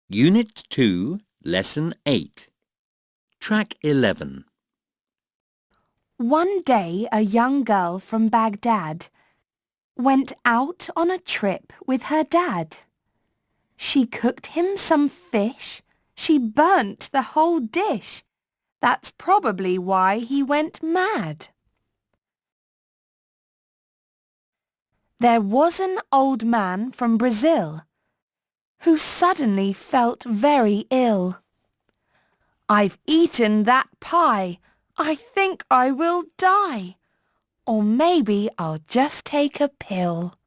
Unit 2, Lesson 8. Track 11. One day a young girl from Baghdad went out on a trip with her dad. She cooked him some fish. She burnt the whole dish. That's probably why he went mad. There was an old man from Brazil who suddenly felt very ill. "I've eaten that pie. I think I will die. Or maybe I'll just take a pill."